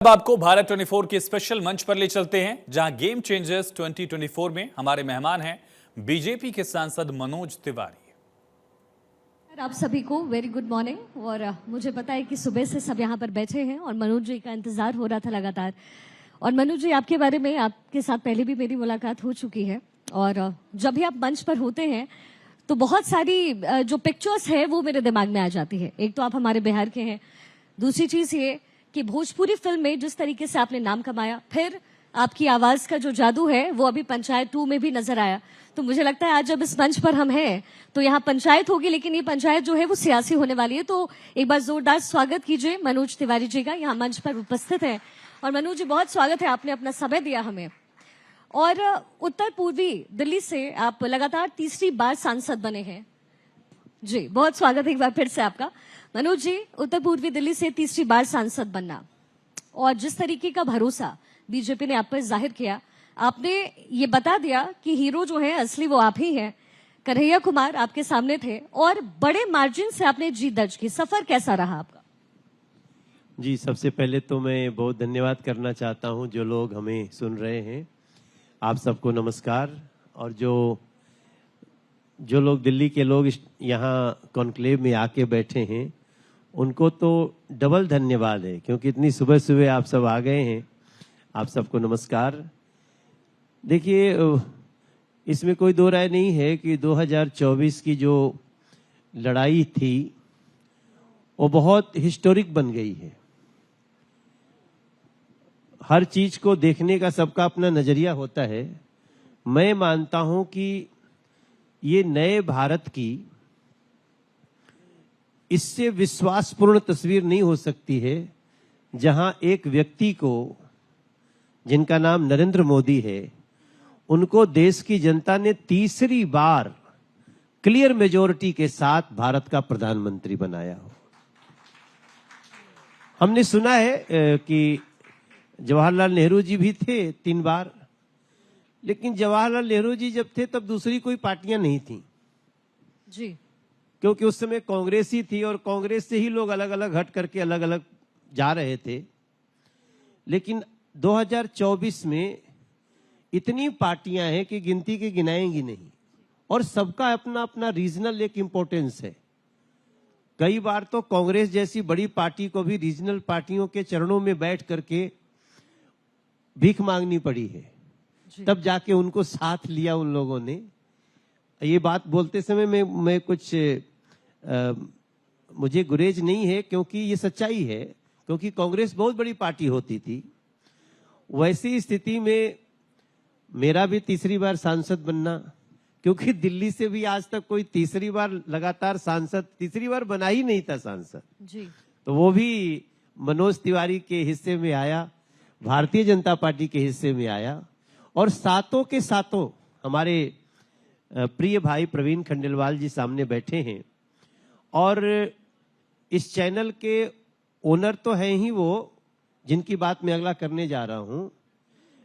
अब आपको भारत 24 के स्पेशल मंच पर ले चलते हैं, जहां गेम चेंजर्स 2024 में हमारे मेहमान हैं बीजेपी के सांसद मनोज तिवारी। आप सभी को वेरी गुड मॉर्निंग। और मुझे पता है कि सुबह से सब यहाँ पर बैठे हैं और मनोज जी का इंतजार हो रहा था लगातार। और मनोज जी, आपके बारे में आपके साथ पहले भी मेरी मुलाकात हो चुकी है और जब भी आप मंच पर होते हैं तो बहुत सारी जो पिक्चर्स है वो मेरे दिमाग में आ जाती है। एक तो आप हमारे बिहार के हैं, दूसरी चीज ये कि भोजपुरी फिल्म में जिस तरीके से आपने नाम कमाया, फिर आपकी आवाज का जो जादू है वो अभी पंचायत 2 में भी नजर आया। तो मुझे लगता है आज जब इस मंच पर हम हैं तो यहाँ पंचायत होगी, लेकिन ये पंचायत जो है वो सियासी होने वाली है। तो एक बार जोरदार स्वागत कीजिए मनोज तिवारी जी का, यहाँ मंच पर उपस्थित है। और मनोज जी, बहुत स्वागत है, आपने अपना समय दिया हमें। और उत्तर पूर्वी दिल्ली से आप लगातार तीसरी बार सांसद बने हैं जी, बहुत स्वागत है एक बार फिर से आपका। मनोज जी, उत्तर पूर्वी दिल्ली से तीसरी बार सांसद बनना और जिस तरीके का भरोसा बीजेपी ने आप पर जाहिर किया, आपने ये बता दिया कि हीरो जो है असली वो आप ही हैं। कन्हैया कुमार आपके सामने थे और बड़े मार्जिन से आपने जीत दर्ज की। सफर कैसा रहा आपका? जी, सबसे पहले तो मैं बहुत धन्यवाद करना चाहता हूं जो लोग हमें सुन रहे हैं, आप सबको नमस्कार। और जो लोग दिल्ली के लोग यहाँ कॉन्क्लेव में आके बैठे हैं उनको तो डबल धन्यवाद है, क्योंकि इतनी सुबह सुबह आप सब आ गए हैं। आप सबको नमस्कार। देखिए, इसमें कोई दो राय नहीं है कि 2024 की जो लड़ाई थी वो बहुत हिस्टोरिक बन गई है। हर चीज को देखने का सबका अपना नजरिया होता है। मैं मानता हूं कि ये नए भारत की इससे विश्वासपूर्ण तस्वीर नहीं हो सकती है, जहां एक व्यक्ति को, जिनका नाम नरेंद्र मोदी है, उनको देश की जनता ने तीसरी बार क्लियर मेजॉरिटी के साथ भारत का प्रधानमंत्री बनाया हो। हमने सुना है कि जवाहरलाल नेहरू जी भी थे 3 बार, लेकिन जवाहरलाल नेहरू जी जब थे तब दूसरी कोई पार्टियां नहीं थी जी, क्योंकि उस समय कांग्रेस ही थी और कांग्रेस से ही लोग अलग अलग हट करके अलग अलग जा रहे थे। लेकिन 2024 में इतनी पार्टियां हैं कि गिनती की गिनाएंगी नहीं, और सबका अपना अपना रीजनल एक इंपॉर्टेंस है। कई बार तो कांग्रेस जैसी बड़ी पार्टी को भी रीजनल पार्टियों के चरणों में बैठ करके भीख मांगनी पड़ी है, तब जाके उनको साथ लिया उन लोगों ने। ये बात बोलते समय मैं कुछ मुझे गुरेज नहीं है, क्योंकि ये सच्चाई है, क्योंकि कांग्रेस बहुत बड़ी पार्टी होती थी। वैसी स्थिति में मेरा भी तीसरी बार सांसद बनना, क्योंकि दिल्ली से भी आज तक कोई तीसरी बार लगातार सांसद, तीसरी बार बना ही नहीं था सांसद जी, तो वो भी मनोज तिवारी के हिस्से में आया, भारतीय जनता पार्टी के हिस्से में आया। और सातों के सातों हमारे प्रिय भाई प्रवीण खंडेलवाल जी सामने बैठे हैं, और इस चैनल के ओनर तो हैं ही वो, जिनकी बात मैं अगला करने जा रहा हूं,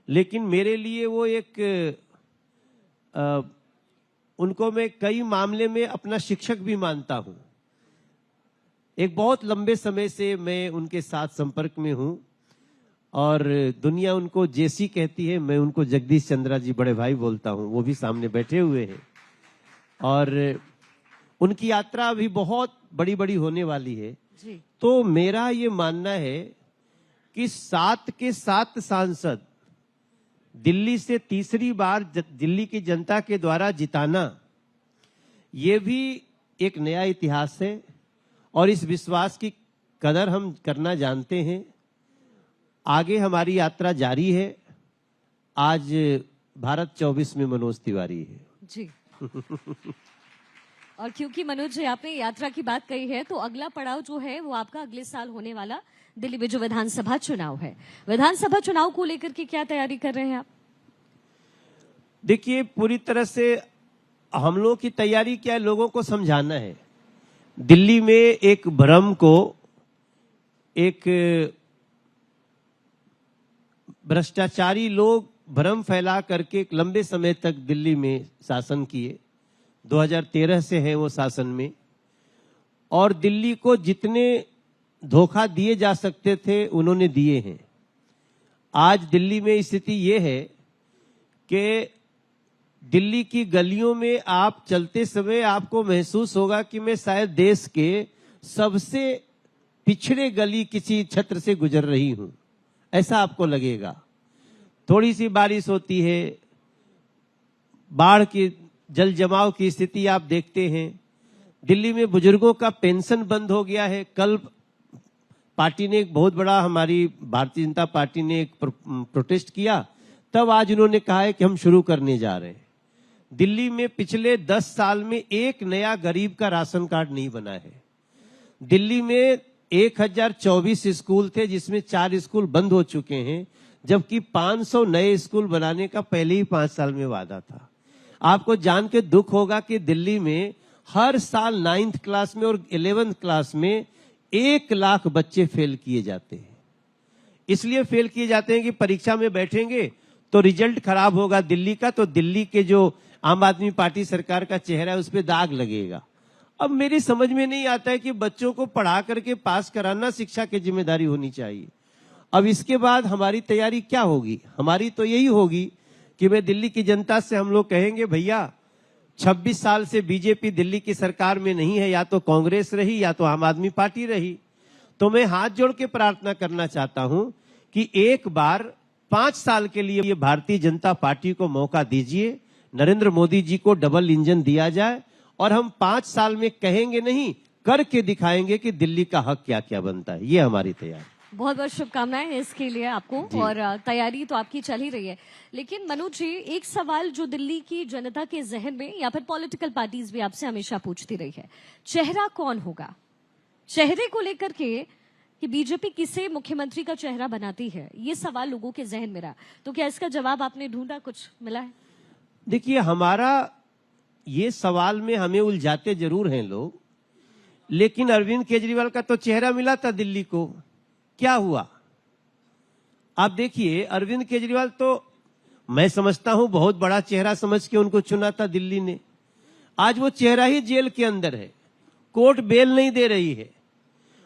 लेकिन मेरे लिए वो एक उनको मैं कई मामले में अपना शिक्षक भी मानता हूं। एक बहुत लंबे समय से मैं उनके साथ संपर्क में हूं और दुनिया उनको जेसी कहती है, मैं उनको जगदीश चंद्रा जी बड़े भाई बोलता हूं। वो भी सामने बैठे हुए हैं और उनकी यात्रा अभी बहुत बड़ी बड़ी होने वाली है जी। तो मेरा ये मानना है कि 7 के 7 सांसद दिल्ली से तीसरी बार दिल्ली की जनता के द्वारा जिताना, ये भी एक नया इतिहास है और इस विश्वास की कदर हम करना जानते हैं। आगे हमारी यात्रा जारी है। आज भारत 24 में मनोज तिवारी है जी। और क्योंकि मनोज जी आपने यात्रा की बात कही है, तो अगला पड़ाव जो है वो आपका अगले साल होने वाला दिल्ली में जो विधानसभा चुनाव है। विधानसभा चुनाव को लेकर के क्या तैयारी कर रहे हैं आप? देखिए, पूरी तरह से हम लोगों की तैयारी क्या है, लोगों को समझाना है। दिल्ली में एक भ्रम को, एक भ्रष्टाचारी लोग भ्रम फैला करके एक लंबे समय तक दिल्ली में शासन किए। 2013 से है वो शासन में, और दिल्ली को जितने धोखा दिए जा सकते थे उन्होंने दिए हैं। आज दिल्ली में स्थिति ये है कि दिल्ली की गलियों में आप चलते समय आपको महसूस होगा कि मैं शायद देश के सबसे पिछड़े गली किसी क्षेत्र से गुजर रही हूं, ऐसा आपको लगेगा। थोड़ी सी बारिश होती है, बाढ़ की जल जमाव की स्थिति आप देखते हैं। दिल्ली में बुजुर्गों का पेंशन बंद हो गया है। कल पार्टी ने एक बहुत बड़ा, हमारी भारतीय जनता पार्टी ने एक प्रोटेस्ट किया, तब आज उन्होंने कहा है कि हम शुरू करने जा रहे हैं। दिल्ली में पिछले 10 साल में एक नया गरीब का राशन कार्ड नहीं बना है। दिल्ली में 1024 स्कूल थे जिसमें 4 स्कूल बंद हो चुके हैं, जबकि 500 नए स्कूल बनाने का पहले ही 5 साल में वादा था। आपको जान के दुख होगा कि दिल्ली में हर साल 9th क्लास में और 11th क्लास में 1 लाख बच्चे फेल किए जाते हैं। इसलिए फेल किए जाते हैं कि परीक्षा में बैठेंगे तो रिजल्ट खराब होगा दिल्ली का, तो दिल्ली के जो आम आदमी पार्टी सरकार का चेहरा है उस पर दाग लगेगा। अब मेरी समझ में नहीं आता है कि बच्चों को पढ़ा करके पास कराना शिक्षा की जिम्मेदारी होनी चाहिए। अब इसके बाद हमारी तैयारी क्या होगी? हमारी तो यही होगी कि मैं दिल्ली की जनता से, हम लोग कहेंगे भैया 26 साल से बीजेपी दिल्ली की सरकार में नहीं है, या तो कांग्रेस रही या तो आम आदमी पार्टी रही। तो मैं हाथ जोड़ के प्रार्थना करना चाहता हूं कि एक बार 5 साल के लिए भारतीय जनता पार्टी को मौका दीजिए, नरेंद्र मोदी जी को डबल इंजन दिया जाए और हम 5 साल में कहेंगे नहीं, करके दिखाएंगे कि दिल्ली का हक क्या क्या बनता है। ये हमारी तैयारी। बहुत बहुत शुभकामनाएं इसके लिए आपको, और तैयारी तो आपकी चल ही रही है। लेकिन मनोज जी, एक सवाल जो दिल्ली की जनता के जहन में या फिर पॉलिटिकल पार्टीज भी आपसे हमेशा पूछती रही है, चेहरा कौन होगा? चेहरे को लेकर के कि बीजेपी किसे मुख्यमंत्री का चेहरा बनाती है, ये सवाल लोगों के जहन में रहा। तो क्या इसका जवाब आपने ढूंढा, कुछ मिला है? देखिए, हमारा ये सवाल में हमें उलझाते जरूर हैं लोग, लेकिन अरविंद केजरीवाल का तो चेहरा मिला था दिल्ली को। क्या हुआ? आप देखिए, अरविंद केजरीवाल तो मैं समझता हूं बहुत बड़ा चेहरा समझ के उनको चुना था दिल्ली ने। आज वो चेहरा ही जेल के अंदर है, कोर्ट बेल नहीं दे रही है।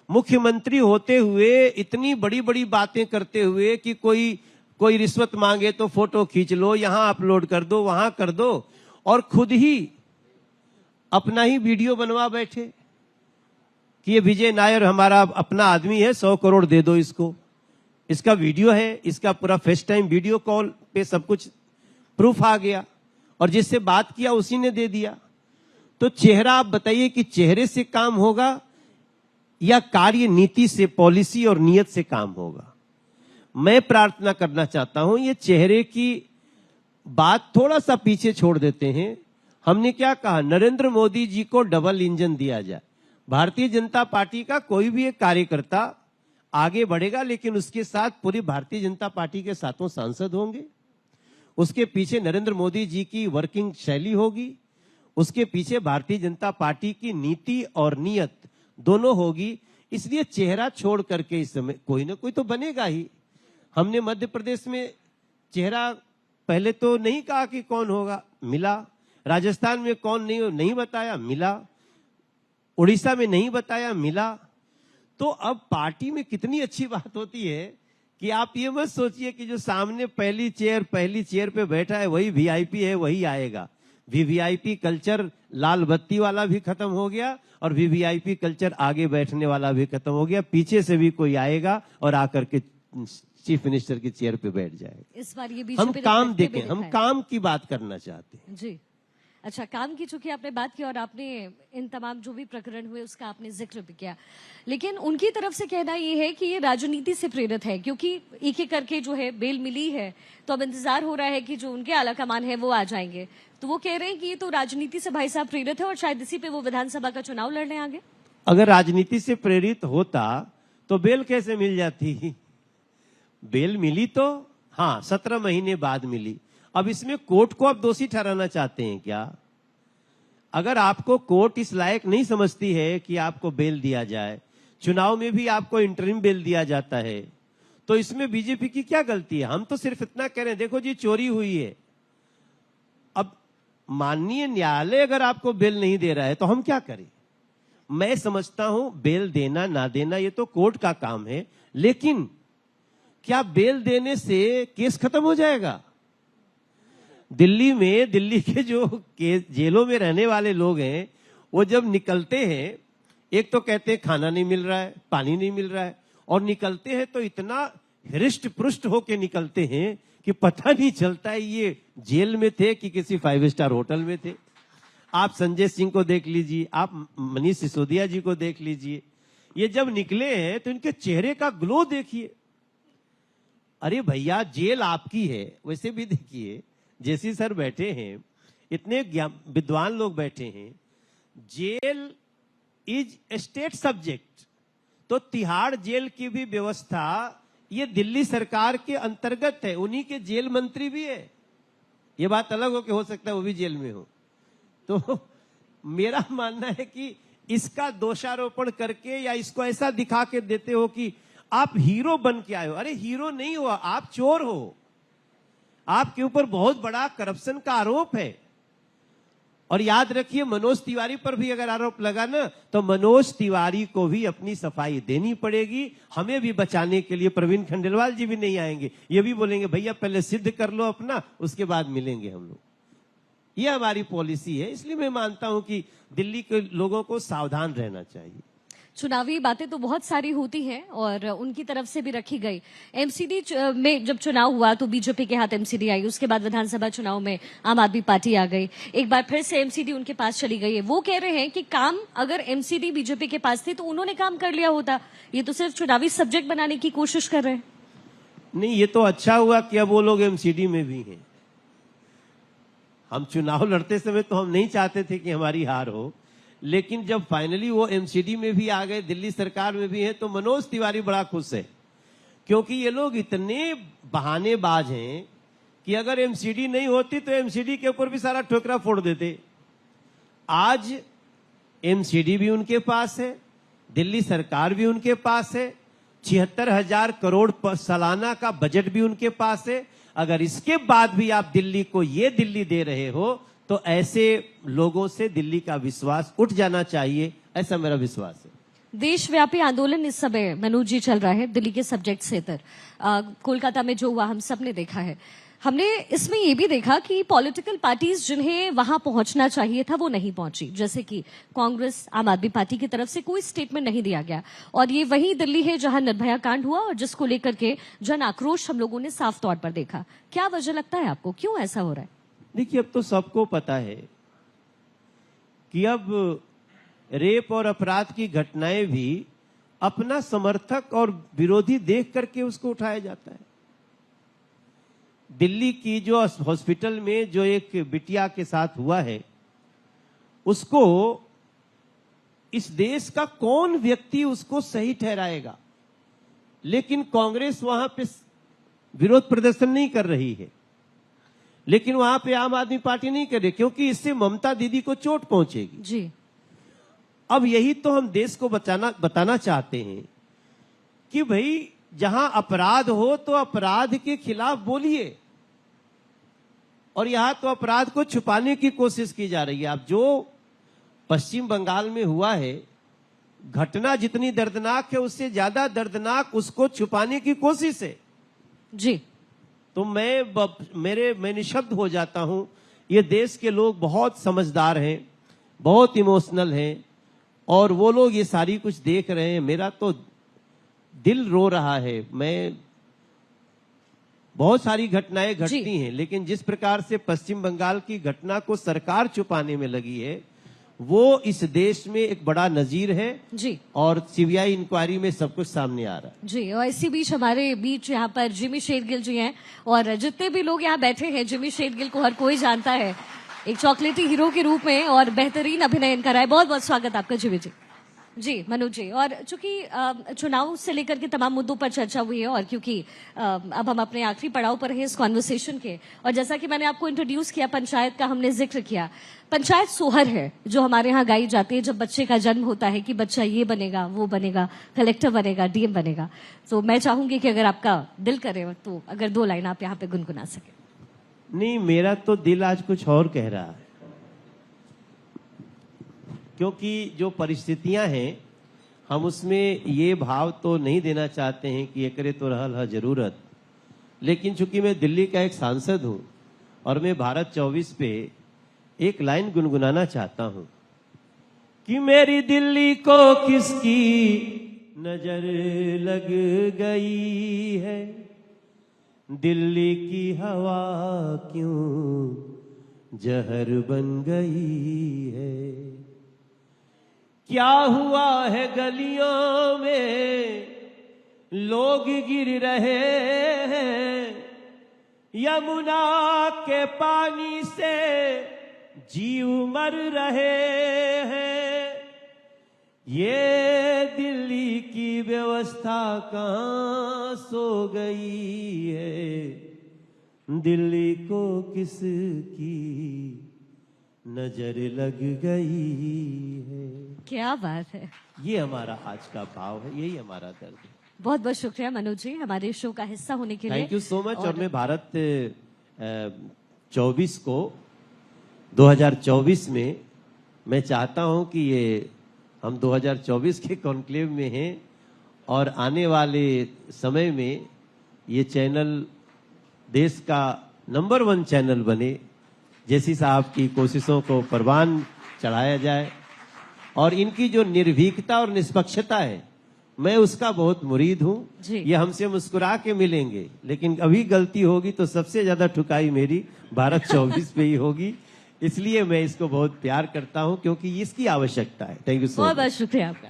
मुख्यमंत्री होते हुए इतनी बड़ी बड़ी बातें करते हुए कि कोई रिश्वत मांगे तो फोटो खींच लो, यहां अपलोड कर दो, वहां कर दो, और खुद ही अपना ही वीडियो बनवा बैठे कि ये विजय नायर हमारा अपना आदमी है, 100 करोड़ दे दो इसको। इसका वीडियो है, इसका पूरा फेस टाइम वीडियो कॉल पे सब कुछ प्रूफ आ गया, और जिससे बात किया उसी ने दे दिया। तो चेहरा, आप बताइए कि चेहरे से काम होगा या कार्य नीति से, पॉलिसी और नियत से काम होगा? मैं प्रार्थना करना चाहता हूं, ये चेहरे की बात थोड़ा सा पीछे छोड़ देते हैं। हमने क्या कहा? नरेंद्र मोदी जी को डबल इंजन दिया जाए। भारतीय जनता पार्टी का कोई भी एक कार्यकर्ता आगे बढ़ेगा, लेकिन उसके साथ पूरी भारतीय जनता पार्टी के साथों सांसद होंगे, उसके पीछे नरेंद्र मोदी जी की वर्किंग शैली होगी, उसके पीछे भारतीय जनता पार्टी की नीति और नियत दोनों होगी। इसलिए चेहरा छोड़ करके इस समय कोई ना कोई तो बनेगा ही। हमने मध्य प्रदेश में चेहरा पहले तो नहीं कहा कि कौन होगा, मिला। राजस्थान में कौन नहीं बताया, मिला। उड़ीसा में नहीं बताया, मिला। तो अब पार्टी में कितनी अच्छी बात होती है कि आप ये मत सोचिए कि जो सामने पहली चेयर पे बैठा है वही वीआईपी है, वही आएगा। वीवीआईपी कल्चर लाल बत्ती वाला भी खत्म हो गया, और वीवीआईपी कल्चर आगे बैठने वाला भी खत्म हो गया। पीछे से भी कोई आएगा और आकर के चीफ मिनिस्टर की चेयर पे बैठ जाएगा। इस बार ये हम काम देखें, हम काम की बात करना चाहते हैं जी। अच्छा, काम की चूंकि आपने बात की और आपने इन तमाम जो भी प्रकरण हुए उसका आपने जिक्र भी किया, लेकिन उनकी तरफ से कहना ये है कि ये राजनीति से प्रेरित है, क्योंकि एक एक करके जो है बेल मिली है, तो अब इंतजार हो रहा है कि जो उनके आला कमान है वो आ जाएंगे। तो वो कह रहे हैं कि ये तो राजनीति से भाई साहब प्रेरित है और शायद इसी पे वो विधानसभा का चुनाव लड़ने आगे। अगर राजनीति से प्रेरित होता तो बेल कैसे मिल जाती? बेल मिली तो हाँ 17 महीने बाद मिली। अब इसमें कोर्ट को आप दोषी ठहराना चाहते हैं क्या? अगर आपको कोर्ट इस लायक नहीं समझती है कि आपको बेल दिया जाए, चुनाव में भी आपको इंटरिम बेल दिया जाता है, तो इसमें बीजेपी की क्या गलती है? हम तो सिर्फ इतना कह रहे हैं, देखो जी चोरी हुई है। अब माननीय न्यायालय अगर आपको बेल नहीं दे रहा है तो हम क्या करें? मैं समझता हूं बेल देना ना देना ये तो कोर्ट का काम है, लेकिन क्या बेल देने से केस खत्म हो जाएगा? दिल्ली में, दिल्ली के जो जेलों में रहने वाले लोग हैं, वो जब निकलते हैं, एक तो कहते हैं खाना नहीं मिल रहा है, पानी नहीं मिल रहा है, और निकलते हैं तो इतना हृष्ट पुष्ट होके निकलते हैं कि पता नहीं चलता है ये जेल में थे कि किसी 5 स्टार होटल में थे। आप संजय सिंह को देख लीजिए, आप मनीष सिसोदिया जी को देख लीजिए, ये जब निकले हैं तो इनके चेहरे का ग्लो देखिए। अरे भैया, जेल आपकी है। वैसे भी देखिए, जेसी सर बैठे हैं, इतने विद्वान लोग बैठे हैं, जेल इज स्टेट सब्जेक्ट, तो तिहाड़ जेल की भी व्यवस्था ये दिल्ली सरकार के अंतर्गत है, उन्हीं के जेल मंत्री भी है। ये बात अलग हो कि हो सकता है वो भी जेल में हो। तो मेरा मानना है कि इसका दोषारोपण करके या इसको ऐसा दिखा के देते हो कि आप हीरो बन के आए हो। अरे हीरो नहीं हो, आप चोर हो। आपके ऊपर बहुत बड़ा करप्शन का आरोप है। और याद रखिए, मनोज तिवारी पर भी अगर आरोप लगा ना, तो मनोज तिवारी को भी अपनी सफाई देनी पड़ेगी। हमें भी बचाने के लिए प्रवीण खंडेलवाल जी भी नहीं आएंगे, ये भी बोलेंगे भैया पहले सिद्ध कर लो अपना, उसके बाद मिलेंगे हम लोग। ये हमारी पॉलिसी है। इसलिए मैं मानता हूं कि दिल्ली के लोगों को सावधान रहना चाहिए। चुनावी बातें तो बहुत सारी होती हैं और उनकी तरफ से भी रखी गई। एमसीडी में जब चुनाव हुआ तो बीजेपी के हाथ एमसीडी आई, उसके बाद विधानसभा चुनाव में आम आदमी पार्टी आ गई, एक बार फिर से एमसीडी उनके पास चली गई है। वो कह रहे हैं कि काम अगर एमसीडी बीजेपी के पास थी तो उन्होंने काम कर लिया होता, ये तो सिर्फ चुनावी सब्जेक्ट बनाने की कोशिश कर रहे हैं। नहीं, ये तो अच्छा हुआ कि अब वो लोग एमसीडी में भी हैं। हम चुनाव लड़ते समय तो हम नहीं चाहते थे कि हमारी हार हो, लेकिन जब फाइनली वो एमसीडी में भी आ गए, दिल्ली सरकार में भी है, तो मनोज तिवारी बड़ा खुश है। क्योंकि ये लोग इतने बहानेबाज हैं कि अगर एमसीडी नहीं होती तो एमसीडी के ऊपर भी सारा ठोकरा फोड़ देते। आज एमसीडी भी उनके पास है, दिल्ली सरकार भी उनके पास है, 76,000 करोड़ सालाना का बजट भी उनके पास है। अगर इसके बाद भी आप दिल्ली को ये दिल्ली दे रहे हो तो ऐसे लोगों से दिल्ली का विश्वास उठ जाना चाहिए, ऐसा मेरा विश्वास है। देशव्यापी आंदोलन इस समय मनोज जी चल रहा है दिल्ली के सब्जेक्ट से इतर। कोलकाता में जो हुआ हम सब ने देखा है। हमने इसमें ये भी देखा कि पॉलिटिकल पार्टीज जिन्हें वहां पहुंचना चाहिए था वो नहीं पहुंची, जैसे कि कांग्रेस, आम आदमी पार्टी की तरफ से कोई स्टेटमेंट नहीं दिया गया। और ये वही दिल्ली है जहां निर्भया कांड हुआ और जिसको लेकर के जन आक्रोश हम लोगों ने साफ तौर पर देखा। क्या वजह लगता है आपको, क्यों ऐसा हो रहा है? देखिए, अब तो सबको पता है कि अब रेप और अपराध की घटनाएं भी अपना समर्थक और विरोधी देख करके उसको उठाया जाता है। दिल्ली की जो हॉस्पिटल में जो एक बिटिया के साथ हुआ है, उसको इस देश का कौन व्यक्ति उसको सही ठहराएगा? लेकिन कांग्रेस वहां पे विरोध प्रदर्शन नहीं कर रही है, लेकिन वहां पे आम आदमी पार्टी नहीं करे, क्योंकि इससे ममता दीदी को चोट पहुंचेगी जी। अब यही तो हम देश को बताना चाहते हैं कि भाई जहां अपराध हो तो अपराध के खिलाफ बोलिए, और यहां तो अपराध को छुपाने की कोशिश की जा रही है। अब जो पश्चिम बंगाल में हुआ है, घटना जितनी दर्दनाक है उससे ज्यादा दर्दनाक उसको छुपाने की कोशिश है जी। तो मैं निशब्द हो जाता हूं। ये देश के लोग बहुत समझदार हैं, बहुत इमोशनल हैं, और वो लोग ये सारी कुछ देख रहे हैं। मेरा तो दिल रो रहा है। मैं बहुत सारी घटनाएं घटती हैं, लेकिन जिस प्रकार से पश्चिम बंगाल की घटना को सरकार छुपाने में लगी है, वो इस देश में एक बड़ा नजीर है जी। और सीबीआई इंक्वायरी में सब कुछ सामने आ रहा है जी। और इसी बीच हमारे बीच यहाँ पर जिमी शेरगिल जी हैं, और जितने भी लोग यहाँ बैठे हैं, जिमी शेरगिल को हर कोई जानता है एक चॉकलेटी हीरो के रूप में, और बेहतरीन अभिनय इनका रहा है। बहुत बहुत स्वागत आपका जिमी जी। जी मनोज जी, और चूंकि चुनाव से लेकर के तमाम मुद्दों पर चर्चा हुई है, और क्योंकि अब हम अपने आखिरी पड़ाव पर हैं इस कॉन्वर्सेशन के, और जैसा कि मैंने आपको इंट्रोड्यूस किया, पंचायत का हमने जिक्र किया। पंचायत सोहर है जो हमारे यहाँ गाई जाती है जब बच्चे का जन्म होता है कि बच्चा ये बनेगा, वो बनेगा, कलेक्टर बनेगा, डीएम बनेगा। तो मैं चाहूंगी कि अगर आपका दिल करे तो अगर 2 लाइन आप यहाँ पे गुनगुना सके। नहीं, मेरा तो दिल आज कुछ और कह रहा है, क्योंकि जो परिस्थितियां हैं, हम उसमें ये भाव तो नहीं देना चाहते हैं कि एकरे तो रहल है जरूरत, लेकिन चूंकि मैं दिल्ली का एक सांसद हूं और मैं भारत 24 पे एक लाइन गुनगुनाना चाहता हूं कि मेरी दिल्ली को किसकी नजर लग गई है, दिल्ली की हवा क्यों जहर बन गई है। क्या हुआ है गलियों में लोग गिर रहे हैं, यमुना के पानी से जीव मर रहे हैं। ये दिल्ली की व्यवस्था कहाँ सो गई है, दिल्ली को किसकी नजर लग गई है। क्या बात है। ये हमारा आज का भाव है, यही हमारा दर्द है। बहुत बहुत शुक्रिया मनोज जी हमारे शो का हिस्सा होने के लिए। Thank you so much. और मैं भारत 24 को 2024 में मैं चाहता हूं कि ये हम 2024 के कॉन्क्लेव में हैं और आने वाले समय में ये चैनल देश का नंबर 1 चैनल बने। जैसी साहब की कोशिशों को परवान चढ़ाया जाए और इनकी जो निर्भीकता और निष्पक्षता है, मैं उसका बहुत मुरीद हूं। जी। ये हमसे मुस्कुरा के मिलेंगे, लेकिन अभी गलती होगी तो सबसे ज्यादा ठुकाई मेरी भारत 24 पे ही होगी। इसलिए मैं इसको बहुत प्यार करता हूं क्योंकि इसकी आवश्यकता है। Thank you so much. बहुत बहुत शुक्रिया आपका।